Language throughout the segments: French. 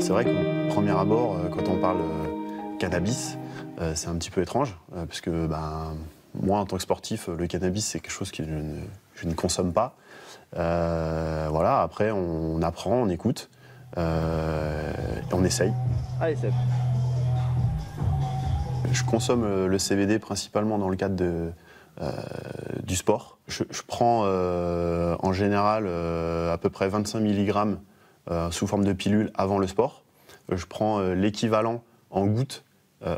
C'est vrai qu'au premier abord, quand on parle cannabis, c'est un petit peu étrange, parce que moi, en tant que sportif, le cannabis, c'est quelque chose que je ne consomme pas. Voilà, après, on apprend, on écoute, et on essaye. Allez, Seb. Je consomme le CBD principalement dans le cadre du sport. Je prends en général à peu près 25 mg sous forme de pilule avant le sport. Je prends l'équivalent en gouttes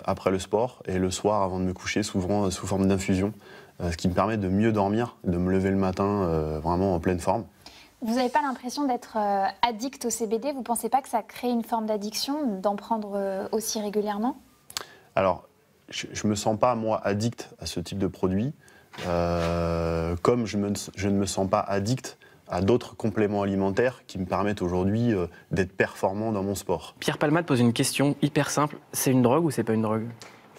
après le sport et le soir avant de me coucher, souvent sous forme d'infusion, ce qui me permet de mieux dormir, de me lever le matin vraiment en pleine forme. Vous n'avez pas l'impression d'être addict au CBD? Vous ne pensez pas que ça crée une forme d'addiction d'en prendre aussi régulièrement? Alors, je ne me sens pas, moi, addict à ce type de produit, comme je ne me sens pas addict à d'autres compléments alimentaires qui me permettent aujourd'hui d'être performant dans mon sport. Pierre Palmade pose une question hyper simple. C'est une drogue ou c'est pas une drogue?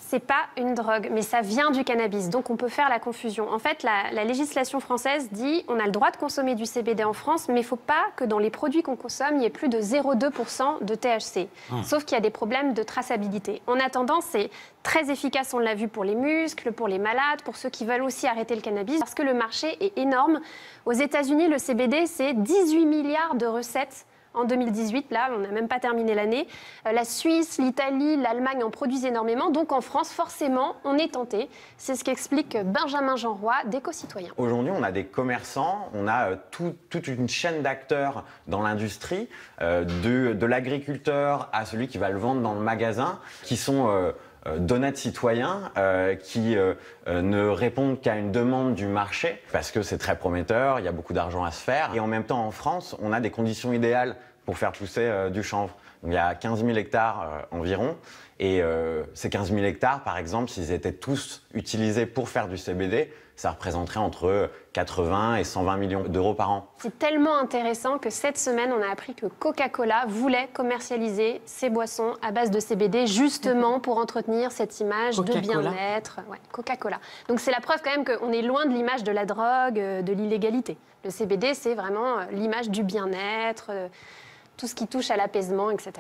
C'est pas une drogue, mais ça vient du cannabis, donc on peut faire la confusion. En fait, la législation française dit on a le droit de consommer du CBD en France, mais il ne faut pas que dans les produits qu'on consomme, il y ait plus de 0,2% de THC. Sauf qu'il y a des problèmes de traçabilité. En attendant, c'est très efficace, on l'a vu pour les muscles, pour les malades, pour ceux qui veulent aussi arrêter le cannabis, parce que le marché est énorme. Aux États-Unis, le CBD, c'est 18 milliards de recettes. En 2018, là, on n'a même pas terminé l'année. La Suisse, l'Italie, l'Allemagne en produisent énormément. Donc en France, forcément, on est tenté. C'est ce qu'explique Benjamin Jeanroy d'Éco-Citoyens. Aujourd'hui, on a des commerçants, on a toute une chaîne d'acteurs dans l'industrie, de l'agriculteur à celui qui va le vendre dans le magasin, qui sont d'honnêtes citoyens qui ne répondent qu'à une demande du marché parce que c'est très prometteur, il y a beaucoup d'argent à se faire. Et en même temps, en France, on a des conditions idéales pour faire pousser du chanvre. Donc, il y a 15 000 hectares environ. Et ces 15 000 hectares, par exemple, s'ils étaient tous utilisés pour faire du CBD, ça représenterait entre 80 et 120 millions d'euros par an. C'est tellement intéressant que cette semaine, on a appris que Coca-Cola voulait commercialiser ses boissons à base de CBD, justement pour entretenir cette image de bien-être. Ouais, Coca-Cola. Donc c'est la preuve quand même qu'on est loin de l'image de la drogue, de l'illégalité. Le CBD, c'est vraiment l'image du bien-être, tout ce qui touche à l'apaisement, etc.